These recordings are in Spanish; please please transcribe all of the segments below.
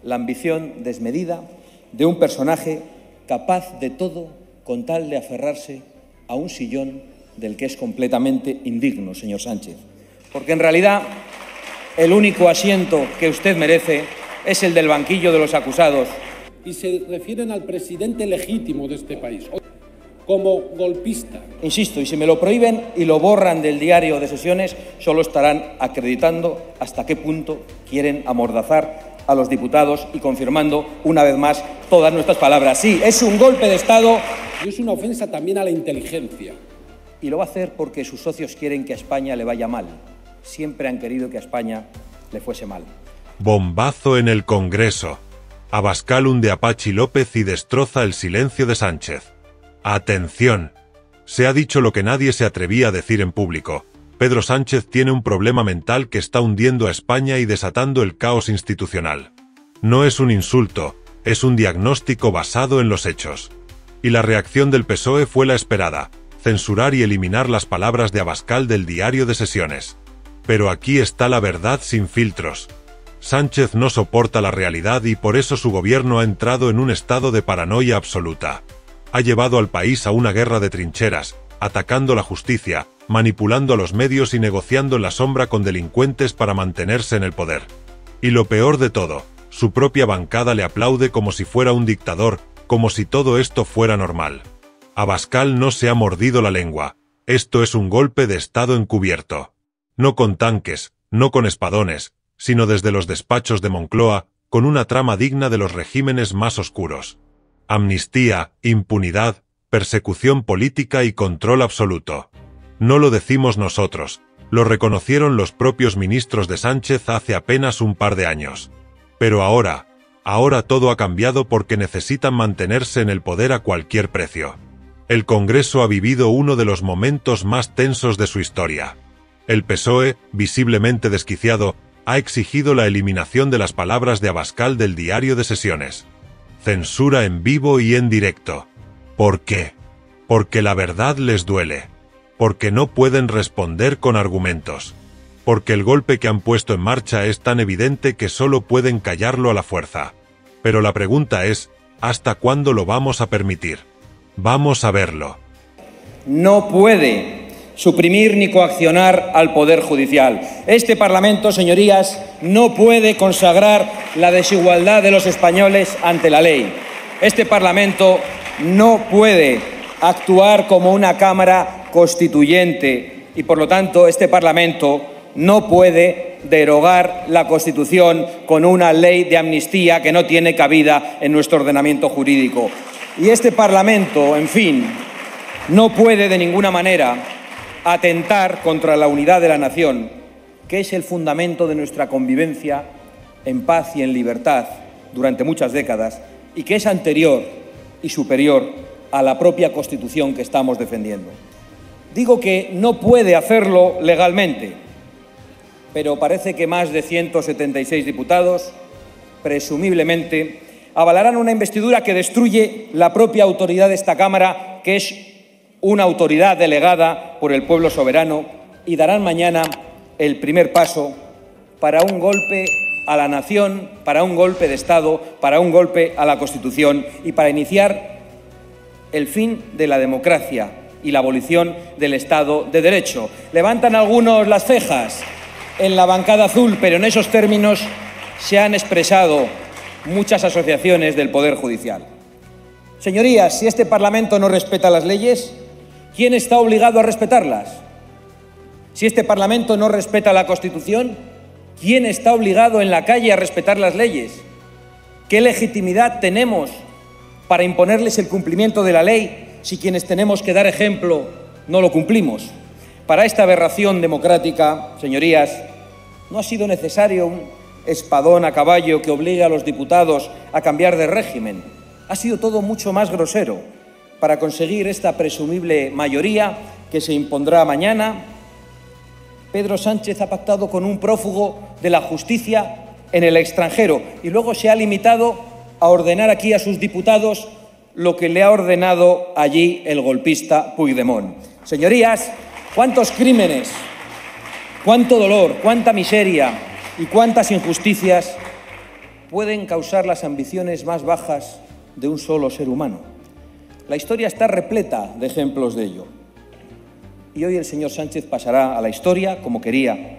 la ambición desmedida de un personaje capaz de todo con tal de aferrarse a un sillón del que es completamente indigno, señor Sánchez. Porque en realidad el único asiento que usted merece es el del banquillo de los acusados. Y se refieren al presidente legítimo de este país como golpista. Insisto, y si me lo prohíben y lo borran del diario de sesiones, solo estarán acreditando hasta qué punto quieren amordazar a los diputados y confirmando una vez más todas nuestras palabras. Sí, es un golpe de Estado. Y es una ofensa también a la inteligencia. Y lo va a hacer porque sus socios quieren que a España le vaya mal. Siempre han querido que a España le fuese mal. Bombazo en el Congreso. Abascal hunde a Pachi López y destroza el silencio de Sánchez. ¡Atención! Se ha dicho lo que nadie se atrevía a decir en público. Pedro Sánchez tiene un problema mental que está hundiendo a España y desatando el caos institucional. No es un insulto, es un diagnóstico basado en los hechos. Y la reacción del PSOE fue la esperada: censurar y eliminar las palabras de Abascal del diario de sesiones. Pero aquí está la verdad sin filtros. Sánchez no soporta la realidad y por eso su gobierno ha entrado en un estado de paranoia absoluta. Ha llevado al país a una guerra de trincheras, atacando la justicia, manipulando a los medios y negociando en la sombra con delincuentes para mantenerse en el poder. Y lo peor de todo, su propia bancada le aplaude como si fuera un dictador, como si todo esto fuera normal. Abascal no se ha mordido la lengua. Esto es un golpe de Estado encubierto. No con tanques, no con espadones, sino desde los despachos de Moncloa, con una trama digna de los regímenes más oscuros. Amnistía, impunidad, persecución política y control absoluto. No lo decimos nosotros, lo reconocieron los propios ministros de Sánchez hace apenas un par de años. Pero ahora todo ha cambiado porque necesitan mantenerse en el poder a cualquier precio. El Congreso ha vivido uno de los momentos más tensos de su historia. El PSOE, visiblemente desquiciado, ha exigido la eliminación de las palabras de Abascal del diario de sesiones. Censura en vivo y en directo. ¿Por qué? Porque la verdad les duele. Porque no pueden responder con argumentos. Porque el golpe que han puesto en marcha es tan evidente que solo pueden callarlo a la fuerza. Pero la pregunta es, ¿hasta cuándo lo vamos a permitir? Vamos a verlo. No puede suprimir ni coaccionar al Poder Judicial. Este Parlamento, señorías, no puede consagrar la desigualdad de los españoles ante la ley. Este Parlamento no puede actuar como una Cámara constituyente y, por lo tanto, este Parlamento no puede derogar la Constitución con una ley de amnistía que no tiene cabida en nuestro ordenamiento jurídico. Y este Parlamento, en fin, no puede de ninguna manera atentar contra la unidad de la nación, que es el fundamento de nuestra convivencia en paz y en libertad durante muchas décadas y que es anterior y superior a la propia Constitución que estamos defendiendo. Digo que no puede hacerlo legalmente, pero parece que más de 176 diputados, presumiblemente, avalarán una investidura que destruye la propia autoridad de esta Cámara, que es una autoridad delegada por el pueblo soberano, y darán mañana el primer paso para un golpe a la nación, para un golpe de Estado, para un golpe a la Constitución y para iniciar el fin de la democracia y la abolición del Estado de Derecho. Levantan algunos las cejas en la bancada azul, pero en esos términos se han expresado muchas asociaciones del Poder Judicial. Señorías, si este Parlamento no respeta las leyes, ¿quién está obligado a respetarlas? Si este Parlamento no respeta la Constitución, ¿quién está obligado en la calle a respetar las leyes? ¿Qué legitimidad tenemos para imponerles el cumplimiento de la ley si quienes tenemos que dar ejemplo no lo cumplimos? Para esta aberración democrática, señorías, no ha sido necesario un espadón a caballo que obligue a los diputados a cambiar de régimen. Ha sido todo mucho más grosero para conseguir esta presumible mayoría que se impondrá mañana. Pedro Sánchez ha pactado con un prófugo de la justicia en el extranjero y luego se ha limitado a ordenar aquí a sus diputados lo que le ha ordenado allí el golpista Puigdemont. Señorías, ¿cuántos crímenes, cuánto dolor, cuánta miseria y cuántas injusticias pueden causar las ambiciones más bajas de un solo ser humano. La historia está repleta de ejemplos de ello. Y hoy el señor Sánchez pasará a la historia como quería,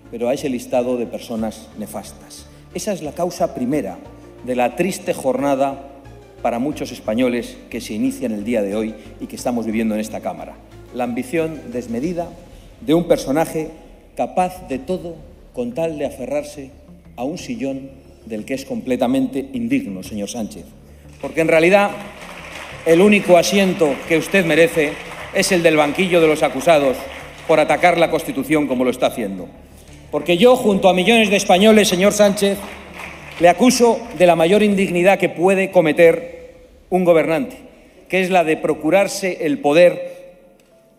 pero a ese listado de personas nefastas. Esa es la causa primera de la triste jornada para muchos españoles que se inicia en el día de hoy y que estamos viviendo en esta Cámara. La ambición desmedida de un personaje capaz de todo con tal de aferrarse a un sillón del que es completamente indigno, señor Sánchez. Porque en realidad el único asiento que usted merece es el del banquillo de los acusados por atacar la Constitución como lo está haciendo. Porque yo, junto a millones de españoles, señor Sánchez, le acuso de la mayor indignidad que puede cometer un gobernante, que es la de procurarse el poder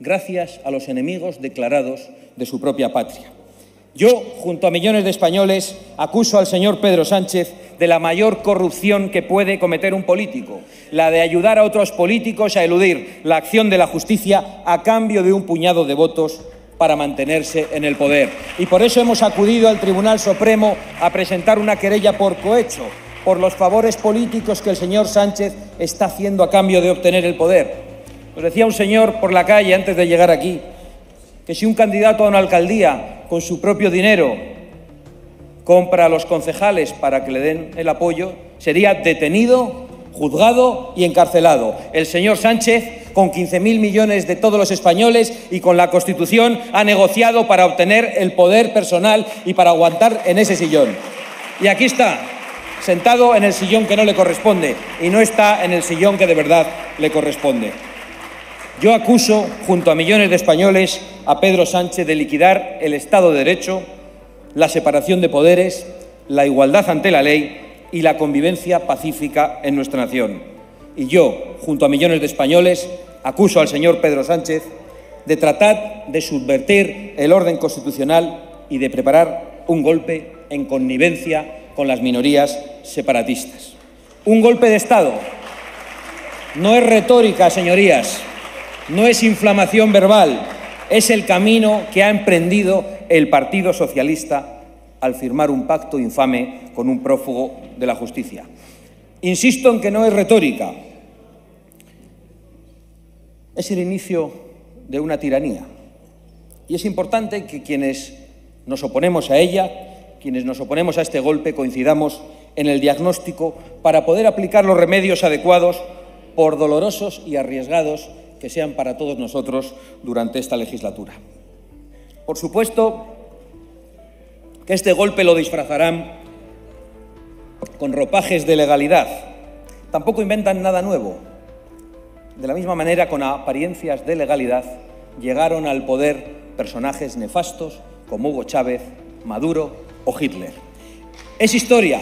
gracias a los enemigos declarados de su propia patria. Yo, junto a millones de españoles, acuso al señor Pedro Sánchez de la mayor corrupción que puede cometer un político, la de ayudar a otros políticos a eludir la acción de la justicia a cambio de un puñado de votos para mantenerse en el poder. Y por eso hemos acudido al Tribunal Supremo a presentar una querella por cohecho, por los favores políticos que el señor Sánchez está haciendo a cambio de obtener el poder. Nos decía un señor por la calle antes de llegar aquí que si un candidato a una alcaldía con su propio dinero compra a los concejales para que le den el apoyo, sería detenido, juzgado y encarcelado. El señor Sánchez, con 15.000 millones de todos los españoles y con la Constitución, ha negociado para obtener el poder personal y para aguantar en ese sillón. Y aquí está, sentado en el sillón que no le corresponde y no está en el sillón que de verdad le corresponde. Yo acuso, junto a millones de españoles, a Pedro Sánchez de liquidar el Estado de Derecho, la separación de poderes, la igualdad ante la ley y la convivencia pacífica en nuestra nación. Y yo, junto a millones de españoles, acuso al señor Pedro Sánchez de tratar de subvertir el orden constitucional y de preparar un golpe en connivencia con las minorías separatistas. Un golpe de Estado. No es retórica, señorías. No es inflamación verbal, es el camino que ha emprendido el Partido Socialista al firmar un pacto infame con un prófugo de la justicia. Insisto en que no es retórica, es el inicio de una tiranía. Y es importante que quienes nos oponemos a ella, quienes nos oponemos a este golpe, coincidamos en el diagnóstico para poder aplicar los remedios adecuados, por dolorosos y arriesgados que sean para todos nosotros durante esta legislatura. Por supuesto que este golpe lo disfrazarán con ropajes de legalidad. Tampoco inventan nada nuevo. De la misma manera, con apariencias de legalidad, llegaron al poder personajes nefastos como Hugo Chávez, Maduro o Hitler. Es historia.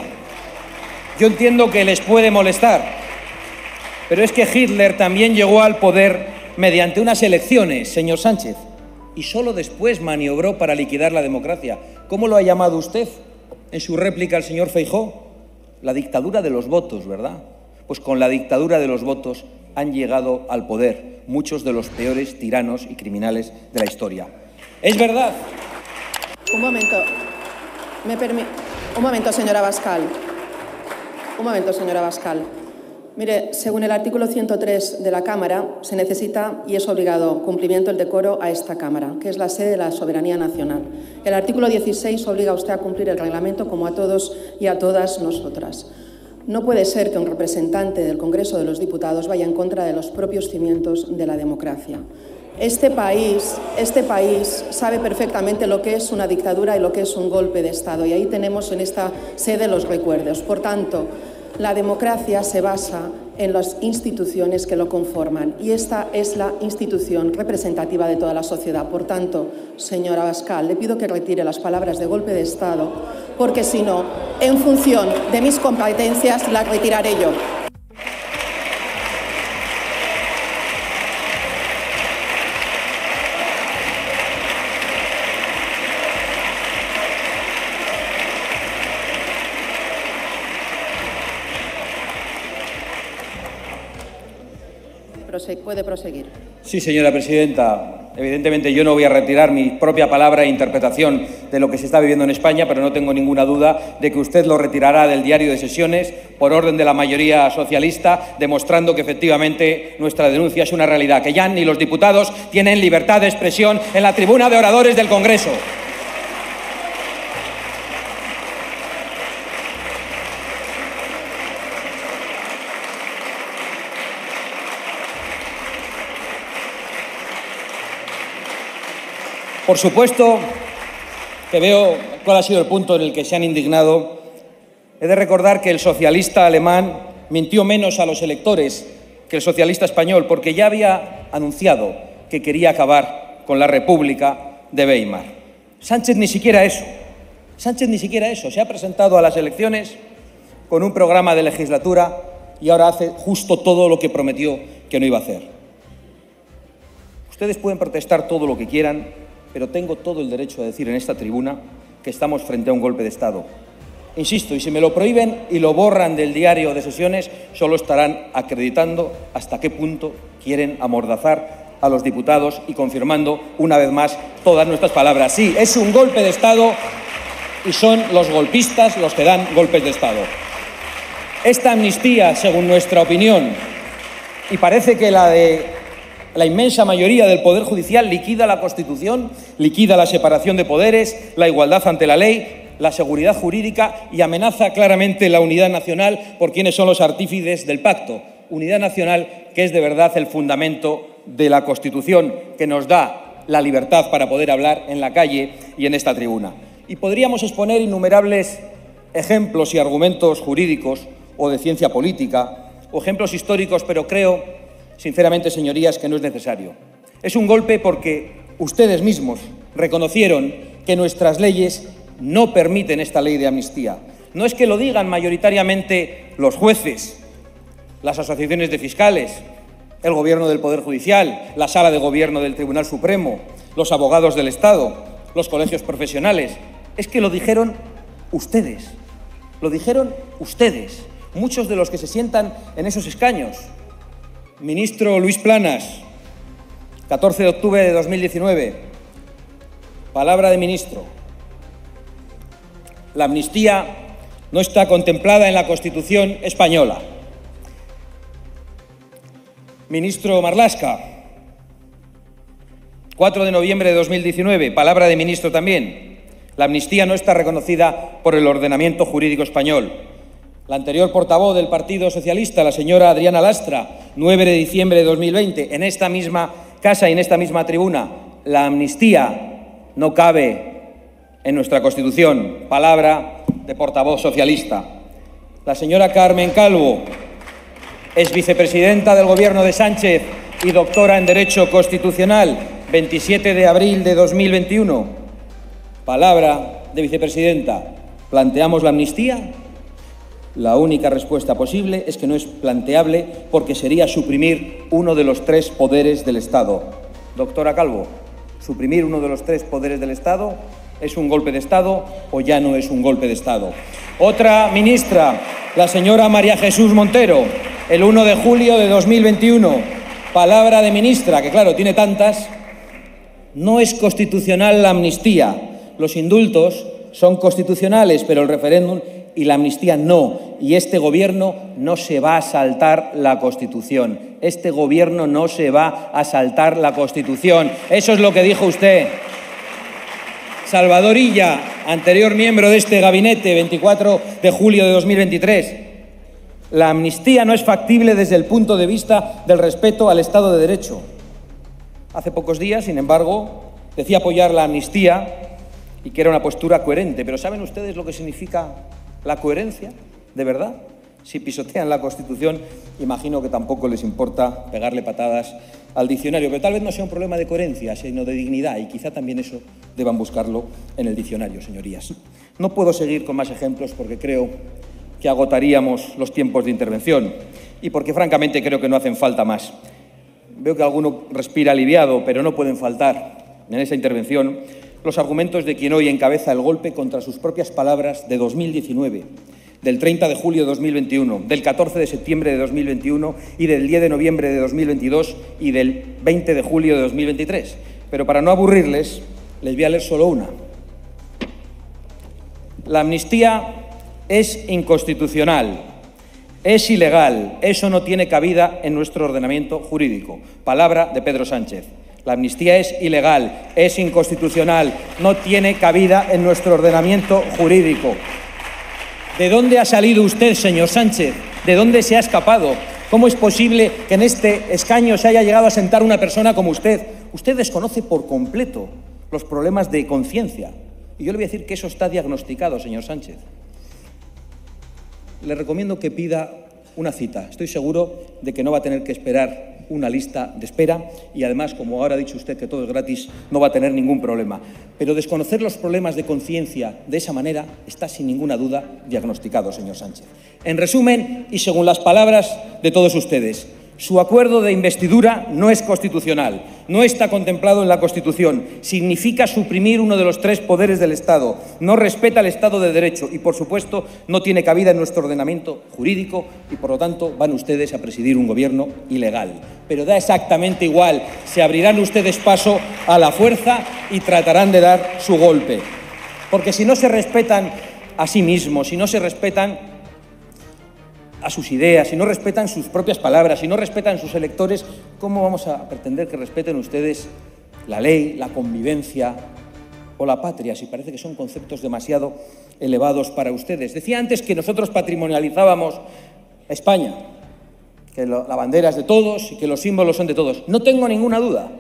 Yo entiendo que les puede molestar, pero es que Hitler también llegó al poder mediante unas elecciones, señor Sánchez, y solo después maniobró para liquidar la democracia. ¿Cómo lo ha llamado usted en su réplica al señor Feijóo? La dictadura de los votos, ¿verdad? Pues con la dictadura de los votos han llegado al poder muchos de los peores tiranos y criminales de la historia. ¿Es verdad? Un momento. Un momento, señora Abascal. Un momento, señora Abascal. Mire, según el artículo 103 de la Cámara, se necesita y es obligado cumplimiento del decoro a esta Cámara, que es la sede de la soberanía nacional. El artículo 16 obliga a usted a cumplir el reglamento como a todos y a todas nosotras. No puede ser que un representante del Congreso de los Diputados vaya en contra de los propios cimientos de la democracia. Este país sabe perfectamente lo que es una dictadura y lo que es un golpe de Estado, y ahí tenemos en esta sede los recuerdos. Por tanto, la democracia se basa en las instituciones que lo conforman y esta es la institución representativa de toda la sociedad. Por tanto, señora Abascal, le pido que retire las palabras de golpe de Estado porque si no, en función de mis competencias, las retiraré yo. Puede proseguir. Sí, señora presidenta. Evidentemente yo no voy a retirar mi propia palabra e interpretación de lo que se está viviendo en España, pero no tengo ninguna duda de que usted lo retirará del diario de sesiones por orden de la mayoría socialista, demostrando que efectivamente nuestra denuncia es una realidad, que ya ni los diputados tienen libertad de expresión en la tribuna de oradores del Congreso. Por supuesto que veo cuál ha sido el punto en el que se han indignado. He de recordar que el socialista alemán mintió menos a los electores que el socialista español, porque ya había anunciado que quería acabar con la República de Weimar. Sánchez ni siquiera eso. Sánchez ni siquiera eso. Se ha presentado a las elecciones con un programa de legislatura y ahora hace justo todo lo que prometió que no iba a hacer. Ustedes pueden protestar todo lo que quieran, pero tengo todo el derecho a decir en esta tribuna que estamos frente a un golpe de Estado. Insisto, y si me lo prohíben y lo borran del diario de sesiones, solo estarán acreditando hasta qué punto quieren amordazar a los diputados y confirmando una vez más todas nuestras palabras. Sí, es un golpe de Estado y son los golpistas los que dan golpes de Estado. Esta amnistía, según nuestra opinión, y parece que la de la inmensa mayoría del Poder Judicial, liquida la Constitución, liquida la separación de poderes, la igualdad ante la ley, la seguridad jurídica y amenaza claramente la unidad nacional por quienes son los artífices del pacto. Unidad nacional que es de verdad el fundamento de la Constitución, que nos da la libertad para poder hablar en la calle y en esta tribuna. Y podríamos exponer innumerables ejemplos y argumentos jurídicos o de ciencia política o ejemplos históricos, pero creo sinceramente, señorías, que no es necesario. Es un golpe porque ustedes mismos reconocieron que nuestras leyes no permiten esta ley de amnistía. No es que lo digan mayoritariamente los jueces, las asociaciones de fiscales, el Gobierno del Poder Judicial, la Sala de Gobierno del Tribunal Supremo, los abogados del Estado, los colegios profesionales. Es que lo dijeron ustedes. Lo dijeron ustedes, muchos de los que se sientan en esos escaños. Ministro Luis Planas, 14 de octubre de 2019, palabra de ministro. La amnistía no está contemplada en la Constitución española. Ministro Marlaska, 4 de noviembre de 2019, palabra de ministro también. La amnistía no está reconocida por el ordenamiento jurídico español. La anterior portavoz del Partido Socialista, la señora Adriana Lastra, 9 de diciembre de 2020, en esta misma casa y en esta misma tribuna, la amnistía no cabe en nuestra Constitución. Palabra de portavoz socialista. La señora Carmen Calvo, es vicepresidenta del Gobierno de Sánchez y doctora en Derecho Constitucional, 27 de abril de 2021. Palabra de vicepresidenta. ¿Planteamos la amnistía? La única respuesta posible es que no es planteable porque sería suprimir uno de los 3 poderes del Estado. Doctora Calvo, ¿suprimir uno de los 3 poderes del Estado es un golpe de Estado o ya no es un golpe de Estado? Otra ministra, la señora María Jesús Montero, el 1 de julio de 2021. Palabra de ministra, que claro, tiene tantas. No es constitucional la amnistía. Los indultos son constitucionales, pero el referéndum y la amnistía no. Y este Gobierno no se va a saltar la Constitución. Este Gobierno no se va a saltar la Constitución. Eso es lo que dijo usted. Salvador Illa, anterior miembro de este gabinete, 24 de julio de 2023. La amnistía no es factible desde el punto de vista del respeto al Estado de Derecho. Hace pocos días, sin embargo, decía apoyar la amnistía y que era una postura coherente. Pero ¿saben ustedes lo que significa la coherencia, de verdad? Si pisotean la Constitución, imagino que tampoco les importa pegarle patadas al diccionario. Pero tal vez no sea un problema de coherencia, sino de dignidad, y quizá también eso deban buscarlo en el diccionario, señorías. No puedo seguir con más ejemplos porque creo que agotaríamos los tiempos de intervención y porque francamente creo que no hacen falta más. Veo que alguno respira aliviado, pero no pueden faltar en esa intervención los argumentos de quien hoy encabeza el golpe contra sus propias palabras de 2019, del 30 de julio de 2021, del 14 de septiembre de 2021 y del 10 de noviembre de 2022 y del 20 de julio de 2023. pero para no aburrirles, les voy a leer solo una. La amnistía es inconstitucional, es ilegal, eso no tiene cabida en nuestro ordenamiento jurídico. Palabra de Pedro Sánchez. La amnistía es ilegal, es inconstitucional, no tiene cabida en nuestro ordenamiento jurídico. ¿De dónde ha salido usted, señor Sánchez? ¿De dónde se ha escapado? ¿Cómo es posible que en este escaño se haya llegado a sentar una persona como usted? Usted desconoce por completo los problemas de conciencia. Y yo le voy a decir que eso está diagnosticado, señor Sánchez. Le recomiendo que pida una cita. Estoy seguro de que no va a tener que esperar una lista de espera y además, como ahora ha dicho usted que todo es gratis, no va a tener ningún problema. Pero desconocer los problemas de conciencia de esa manera está sin ninguna duda diagnosticado, señor Sánchez. En resumen, y según las palabras de todos ustedes, su acuerdo de investidura no es constitucional, no está contemplado en la Constitución, significa suprimir uno de los 3 poderes del Estado, no respeta el Estado de Derecho y, por supuesto, no tiene cabida en nuestro ordenamiento jurídico y, por lo tanto, van ustedes a presidir un gobierno ilegal. Pero da exactamente igual, se abrirán ustedes paso a la fuerza y tratarán de dar su golpe. Porque si no se respetan a sí mismos, si no se respetan a sus ideas, si no respetan sus propias palabras, si no respetan sus electores, ¿cómo vamos a pretender que respeten ustedes la ley, la convivencia o la patria, si parece que son conceptos demasiado elevados para ustedes? Decía antes que nosotros patrimonializábamos España, que la bandera es de todos y que los símbolos son de todos. No tengo ninguna duda.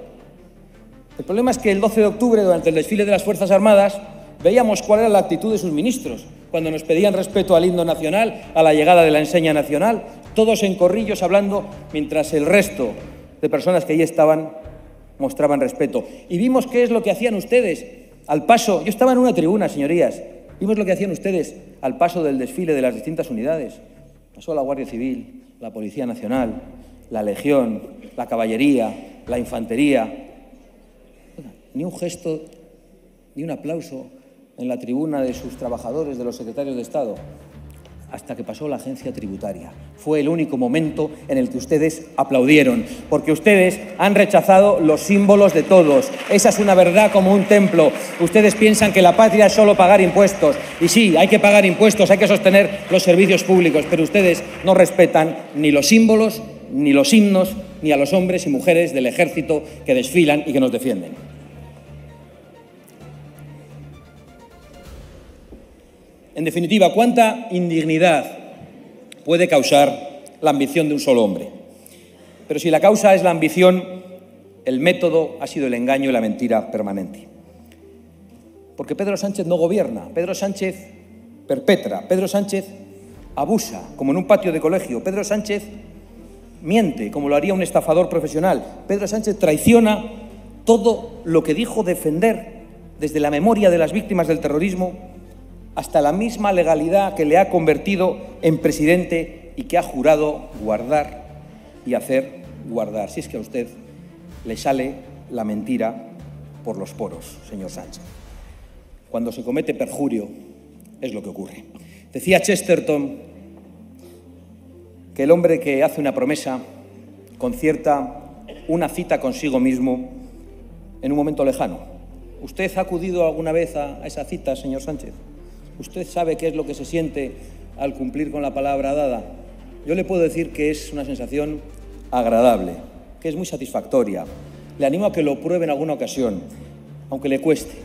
El problema es que el 12 de octubre, durante el desfile de las Fuerzas Armadas, veíamos cuál era la actitud de sus ministros, cuando nos pedían respeto al himno nacional, a la llegada de la enseña nacional, todos en corrillos hablando, mientras el resto de personas que allí estaban mostraban respeto. Y vimos qué es lo que hacían ustedes al paso. Yo estaba en una tribuna, señorías. Vimos lo que hacían ustedes al paso del desfile de las distintas unidades. Pasó la Guardia Civil, la Policía Nacional, la Legión, la Caballería, la Infantería. Ni un gesto, ni un aplauso en la tribuna de sus trabajadores, de los secretarios de Estado, hasta que pasó la agencia tributaria. Fue el único momento en el que ustedes aplaudieron, porque ustedes han rechazado los símbolos de todos. Esa es una verdad como un templo. Ustedes piensan que la patria es solo pagar impuestos. Y sí, hay que pagar impuestos, hay que sostener los servicios públicos, pero ustedes no respetan ni los símbolos, ni los himnos, ni a los hombres y mujeres del ejército que desfilan y que nos defienden. En definitiva, ¿cuánta indignidad puede causar la ambición de un solo hombre? Pero si la causa es la ambición, el método ha sido el engaño y la mentira permanente. Porque Pedro Sánchez no gobierna, Pedro Sánchez perpetra, Pedro Sánchez abusa, como en un patio de colegio, Pedro Sánchez miente, como lo haría un estafador profesional, Pedro Sánchez traiciona todo lo que dijo defender desde la memoria de las víctimas del terrorismo hasta la misma legalidad que le ha convertido en presidente y que ha jurado guardar y hacer guardar. Si es que a usted le sale la mentira por los poros, señor Sánchez. Cuando se comete perjurio es lo que ocurre. Decía Chesterton que el hombre que hace una promesa concierta una cita consigo mismo en un momento lejano. ¿Usted ha acudido alguna vez a esa cita, señor Sánchez? ¿Usted sabe qué es lo que se siente al cumplir con la palabra dada? Yo le puedo decir que es una sensación agradable, que es muy satisfactoria. Le animo a que lo pruebe en alguna ocasión, aunque le cueste.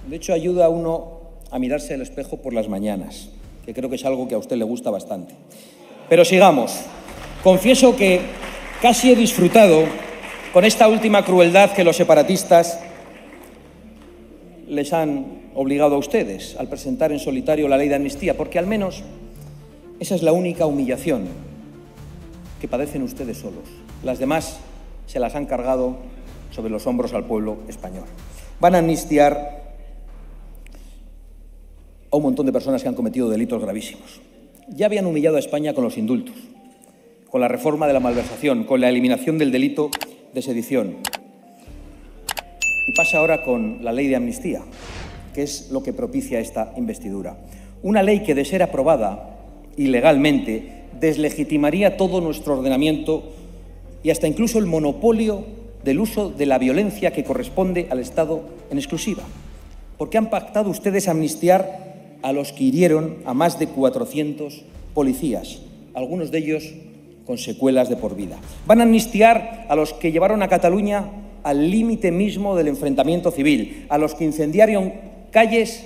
De hecho, ayuda a uno a mirarse al espejo por las mañanas, que creo que es algo que a usted le gusta bastante. Pero sigamos. Confieso que casi he disfrutado con esta última crueldad que los separatistas les han obligado a ustedes al presentar en solitario la ley de amnistía, porque al menos esa es la única humillación que padecen ustedes solos. Las demás se las han cargado sobre los hombros al pueblo español. Van a amnistiar a un montón de personas que han cometido delitos gravísimos. Ya habían humillado a España con los indultos, con la reforma de la malversación, con la eliminación del delito de sedición. Y pasa ahora con la ley de amnistía, que es lo que propicia esta investidura. Una ley que, de ser aprobada ilegalmente, deslegitimaría todo nuestro ordenamiento y hasta incluso el monopolio del uso de la violencia que corresponde al Estado en exclusiva. Porque han pactado ustedes amnistiar a los que hirieron a más de 400 policías, algunos de ellos con secuelas de por vida. Van a amnistiar a los que llevaron a Cataluña al límite mismo del enfrentamiento civil, a los que incendiaron calles,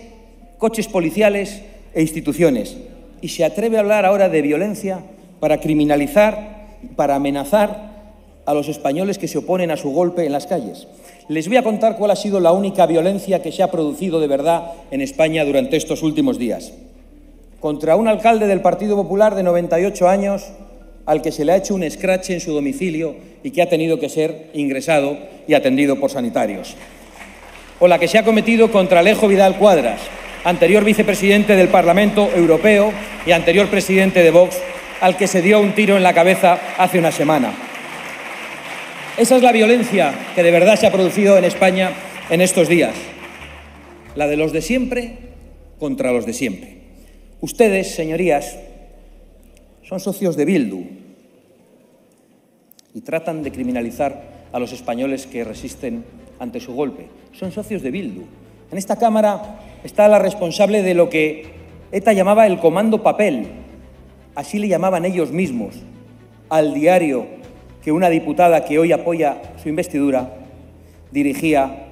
coches policiales e instituciones. Y se atreve a hablar ahora de violencia para criminalizar, para amenazar a los españoles que se oponen a su golpe en las calles. Les voy a contar cuál ha sido la única violencia que se ha producido de verdad en España durante estos últimos días. Contra un alcalde del Partido Popular de 98 años, al que se le ha hecho un escrache en su domicilio y que ha tenido que ser ingresado y atendido por sanitarios. O la que se ha cometido contra Alejo Vidal Cuadras, anterior vicepresidente del Parlamento Europeo y anterior presidente de Vox, al que se dio un tiro en la cabeza hace una semana. Esa es la violencia que de verdad se ha producido en España en estos días. La de los de siempre contra los de siempre. Ustedes, señorías, son socios de Bildu y tratan de criminalizar a los españoles que resisten ante su golpe. Son socios de Bildu. En esta Cámara está la responsable de lo que ETA llamaba el Comando Papel. Así le llamaban ellos mismos al diario que una diputada que hoy apoya su investidura dirigía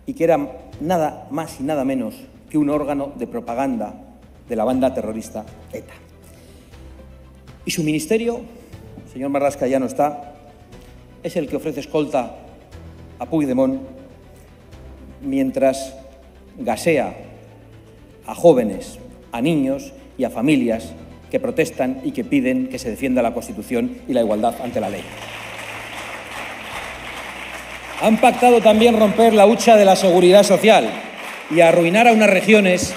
y que era nada más y nada menos que un órgano de propaganda de la banda terrorista ETA. Y su ministerio, el señor Marlaska ya no está, es el que ofrece escolta a Puigdemont mientras gasea a jóvenes, a niños y a familias que protestan y que piden que se defienda la Constitución y la igualdad ante la ley. Han pactado también romper la hucha de la seguridad social y arruinar a unas regiones,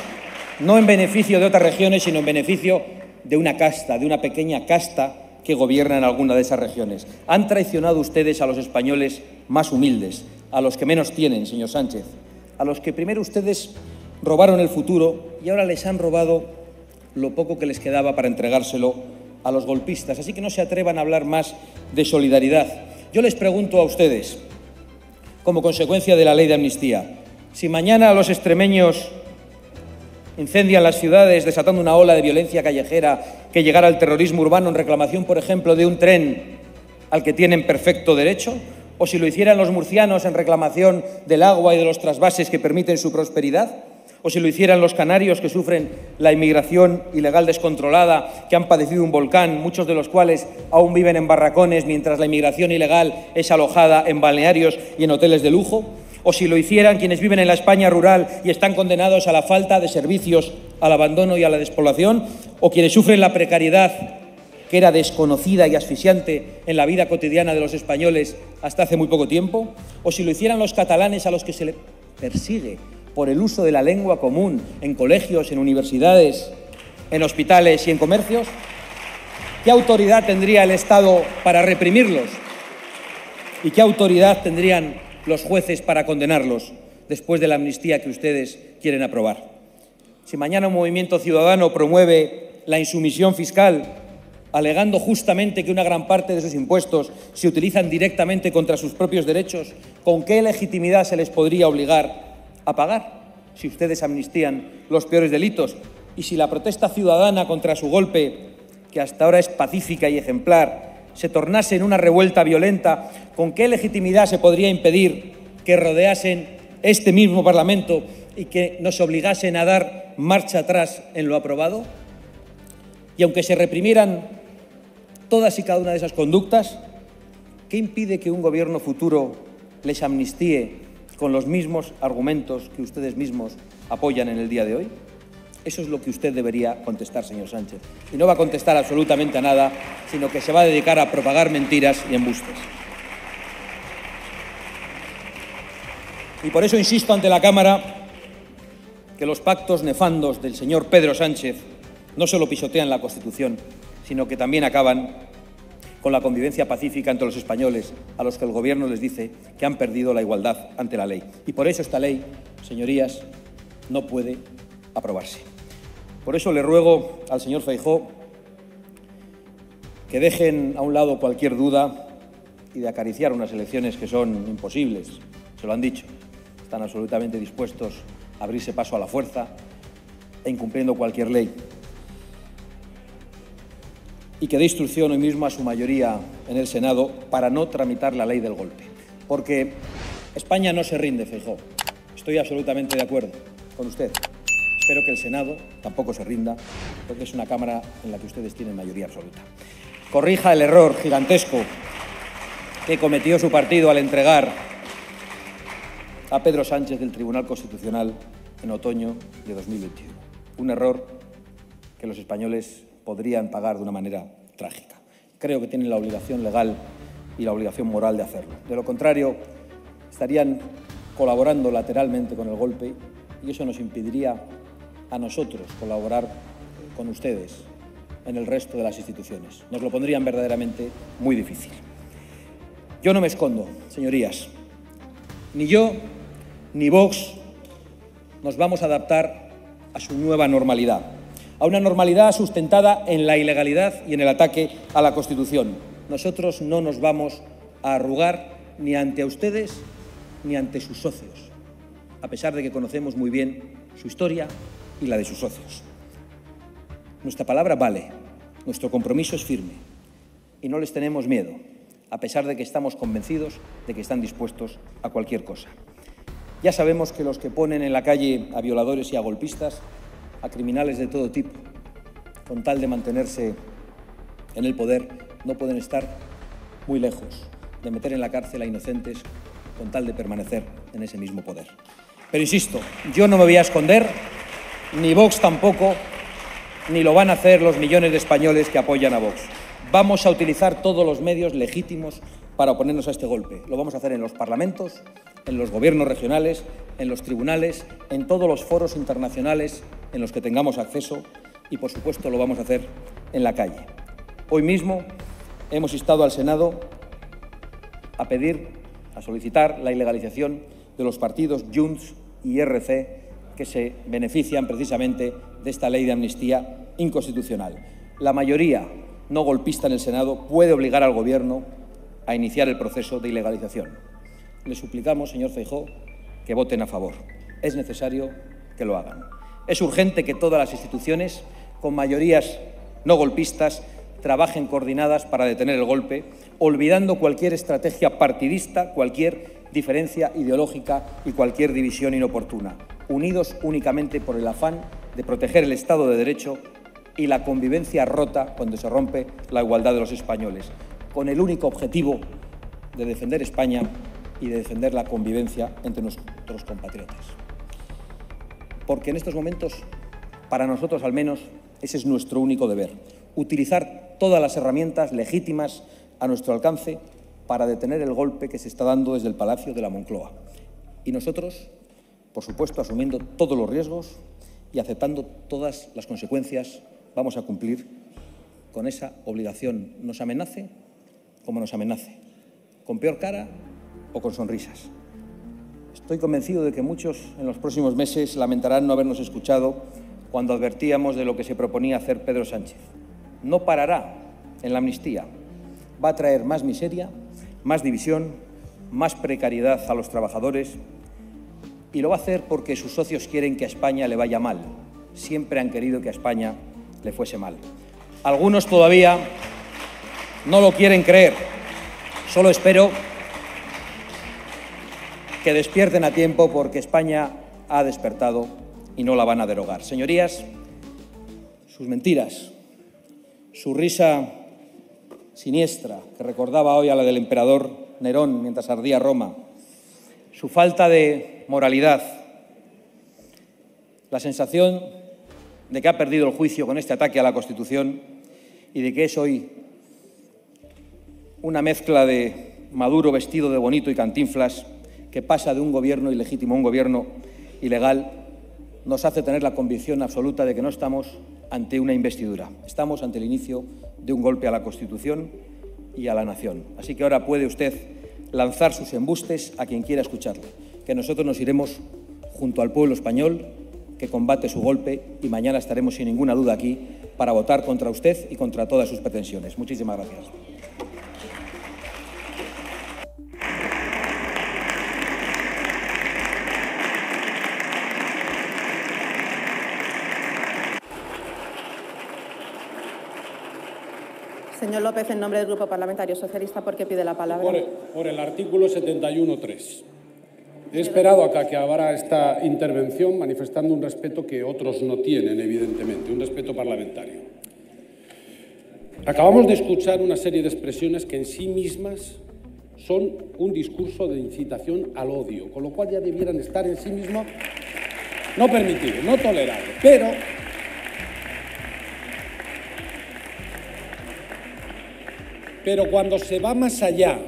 no en beneficio de otras regiones, sino en beneficio de una casta, de una pequeña casta que gobierna en alguna de esas regiones. Han traicionado ustedes a los españoles más humildes, a los que menos tienen, señor Sánchez, a los que primero ustedes robaron el futuro y ahora les han robado lo poco que les quedaba para entregárselo a los golpistas. Así que no se atrevan a hablar más de solidaridad. Yo les pregunto a ustedes, como consecuencia de la ley de amnistía, si mañana los extremeños incendian las ciudades desatando una ola de violencia callejera que llegara al terrorismo urbano en reclamación, por ejemplo, de un tren al que tienen perfecto derecho, o si lo hicieran los murcianos en reclamación del agua y de los trasvases que permiten su prosperidad, o si lo hicieran los canarios que sufren la inmigración ilegal descontrolada, que han padecido un volcán, muchos de los cuales aún viven en barracones mientras la inmigración ilegal es alojada en balnearios y en hoteles de lujo, o si lo hicieran quienes viven en la España rural y están condenados a la falta de servicios, al abandono y a la despoblación, o quienes sufren la precariedad que era desconocida y asfixiante en la vida cotidiana de los españoles hasta hace muy poco tiempo, o si lo hicieran los catalanes a los que se le persigue por el uso de la lengua común en colegios, en universidades, en hospitales y en comercios. ¿Qué autoridad tendría el Estado para reprimirlos? ¿Y qué autoridad tendrían los jueces para condenarlos después de la amnistía que ustedes quieren aprobar? Si mañana un movimiento ciudadano promueve la insumisión fiscal, alegando justamente que una gran parte de sus impuestos se utilizan directamente contra sus propios derechos, ¿con qué legitimidad se les podría obligar a pagar si ustedes amnistían los peores delitos? Y si la protesta ciudadana contra su golpe, que hasta ahora es pacífica y ejemplar, se tornase en una revuelta violenta, ¿con qué legitimidad se podría impedir que rodeasen este mismo Parlamento y que nos obligasen a dar marcha atrás en lo aprobado? Y aunque se reprimieran todas y cada una de esas conductas, ¿qué impide que un gobierno futuro les amnistíe con los mismos argumentos que ustedes mismos apoyan en el día de hoy? Eso es lo que usted debería contestar, señor Sánchez. Y no va a contestar absolutamente a nada, sino que se va a dedicar a propagar mentiras y embustes. Y por eso insisto ante la Cámara que los pactos nefandos del señor Pedro Sánchez no solo pisotean la Constitución, sino que también acaban con la convivencia pacífica entre los españoles, a los que el Gobierno les dice que han perdido la igualdad ante la ley. Y por eso esta ley, señorías, no puede aprobarse. Por eso le ruego al señor Feijóo que dejen a un lado cualquier duda y de acariciar unas elecciones que son imposibles, se lo han dicho. Están absolutamente dispuestos a abrirse paso a la fuerza e incumpliendo cualquier ley. Y que dé instrucción hoy mismo a su mayoría en el Senado para no tramitar la ley del golpe. Porque España no se rinde, Feijóo. Estoy absolutamente de acuerdo con usted. Espero que el Senado tampoco se rinda, porque es una Cámara en la que ustedes tienen mayoría absoluta. Corrija el error gigantesco que cometió su partido al entregar a Pedro Sánchez del Tribunal Constitucional en otoño de 2021. Un error que los españoles podrían pagar de una manera trágica. Creo que tienen la obligación legal y la obligación moral de hacerlo. De lo contrario, estarían colaborando lateralmente con el golpe y eso nos impediría a nosotros colaborar con ustedes en el resto de las instituciones. Nos lo pondrían verdaderamente muy difícil. Yo no me escondo, señorías. Ni yo ni Vox nos vamos a adaptar a su nueva normalidad, a una normalidad sustentada en la ilegalidad y en el ataque a la Constitución. Nosotros no nos vamos a arrugar ni ante ustedes ni ante sus socios, a pesar de que conocemos muy bien su historia y la de sus socios. Nuestra palabra vale, nuestro compromiso es firme y no les tenemos miedo, a pesar de que estamos convencidos de que están dispuestos a cualquier cosa. Ya sabemos que los que ponen en la calle a violadores y a golpistas, a criminales de todo tipo, con tal de mantenerse en el poder, no pueden estar muy lejos de meter en la cárcel a inocentes con tal de permanecer en ese mismo poder. Pero insisto, yo no me voy a esconder, ni Vox tampoco, ni lo van a hacer los millones de españoles que apoyan a Vox. Vamos a utilizar todos los medios legítimos para oponernos a este golpe. Lo vamos a hacer en los parlamentos, en los gobiernos regionales, en los tribunales, en todos los foros internacionales en los que tengamos acceso y, por supuesto, lo vamos a hacer en la calle. Hoy mismo hemos instado al Senado a solicitar la ilegalización de los partidos Junts y RC que se benefician precisamente de esta ley de amnistía inconstitucional. La mayoría no golpista en el Senado puede obligar al Gobierno a iniciar el proceso de ilegalización. Le suplicamos, señor Feijóo, que voten a favor. Es necesario que lo hagan. Es urgente que todas las instituciones, con mayorías no golpistas, trabajen coordinadas para detener el golpe, olvidando cualquier estrategia partidista, cualquier diferencia ideológica y cualquier división inoportuna, unidos únicamente por el afán de proteger el Estado de Derecho y la convivencia rota cuando se rompe la igualdad de los españoles, con el único objetivo de defender España y de defender la convivencia entre nuestros compatriotas. Porque en estos momentos, para nosotros al menos, ese es nuestro único deber, utilizar todas las herramientas legítimas a nuestro alcance para detener el golpe que se está dando desde el Palacio de la Moncloa. Y nosotros, por supuesto, asumiendo todos los riesgos y aceptando todas las consecuencias, vamos a cumplir con esa obligación, nos amenace como nos amenace, con peor cara o con sonrisas. Estoy convencido de que muchos en los próximos meses lamentarán no habernos escuchado cuando advertíamos de lo que se proponía hacer Pedro Sánchez. No parará en la amnistía, va a traer más miseria, más división, más precariedad a los trabajadores y lo va a hacer porque sus socios quieren que a España le vaya mal. Siempre han querido que a España le fuese mal. Algunos todavía no lo quieren creer. Solo espero que despierten a tiempo porque España ha despertado y no la van a derogar. Señorías, sus mentiras, su risa siniestra, que recordaba hoy a la del emperador Nerón mientras ardía Roma, su falta de moralidad, la sensación de que ha perdido el juicio con este ataque a la Constitución y de que es hoy una mezcla de Maduro vestido de bonito y Cantinflas que pasa de un gobierno ilegítimo a un gobierno ilegal, nos hace tener la convicción absoluta de que no estamos ante una investidura, estamos ante el inicio de un golpe a la Constitución y a la nación. Así que ahora puede usted lanzar sus embustes a quien quiera escucharlo, que nosotros nos iremos junto al pueblo español que combate su golpe y mañana estaremos sin ninguna duda aquí para votar contra usted y contra todas sus pretensiones. Muchísimas gracias. Señor López, en nombre del Grupo Parlamentario Socialista, ¿por qué pide la palabra? Por el artículo 71.3. He esperado a que abra esta intervención manifestando un respeto que otros no tienen, evidentemente, un respeto parlamentario. Acabamos de escuchar una serie de expresiones que en sí mismas son un discurso de incitación al odio, con lo cual ya debieran estar en sí mismos no permitidos, no tolerables. Pero cuando se va más allá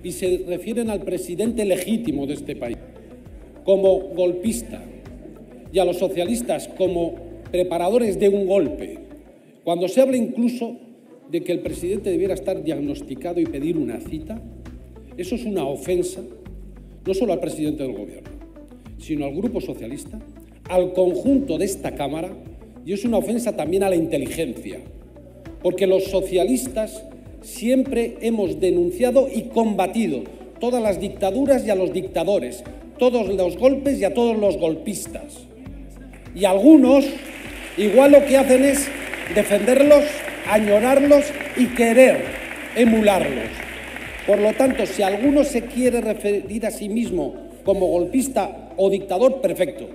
y se refieren al presidente legítimo de este país como golpista y a los socialistas como preparadores de un golpe, cuando se habla incluso de que el presidente debiera estar diagnosticado y pedir una cita, eso es una ofensa no solo al presidente del Gobierno, sino al Grupo Socialista, al conjunto de esta Cámara, y es una ofensa también a la inteligencia, porque los socialistas siempre hemos denunciado y combatido todas las dictaduras y a los dictadores, todos los golpes y a todos los golpistas. Y algunos igual lo que hacen es defenderlos, añorarlos y querer emularlos. Por lo tanto, si alguno se quiere referir a sí mismo como golpista o dictador, perfecto.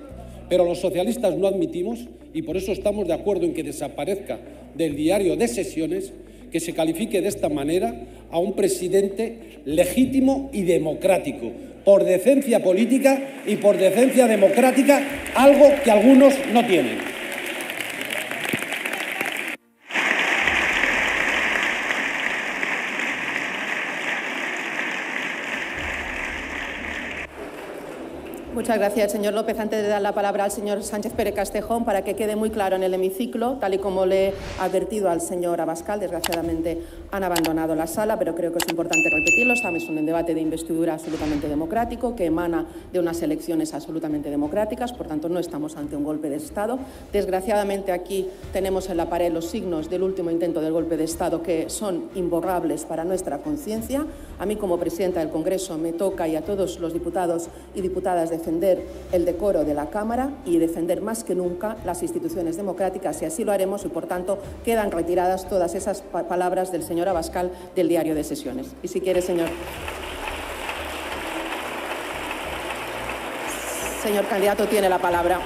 Pero los socialistas no admitimos, y por eso estamos de acuerdo en que desaparezca del diario de sesiones, que se califique de esta manera a un presidente legítimo y democrático, por decencia política y por decencia democrática, algo que algunos no tienen. Muchas gracias, señor López. Antes de dar la palabra al señor Sánchez Pérez Castejón, para que quede muy claro en el hemiciclo, tal y como le he advertido al señor Abascal, desgraciadamente han abandonado la sala, pero creo que es importante repetirlo. Estamos en un debate de investidura absolutamente democrático, que emana de unas elecciones absolutamente democráticas, por tanto no estamos ante un golpe de Estado. Desgraciadamente aquí tenemos en la pared los signos del último intento del golpe de Estado, que son imborrables para nuestra conciencia. A mí, como presidenta del Congreso, me toca, y a todos los diputados y diputadas, defender el decoro de la Cámara y defender más que nunca las instituciones democráticas, y así lo haremos, y por tanto quedan retiradas todas esas palabras del señor Abascal del diario de sesiones. Y si quiere, señor candidato, tiene la palabra.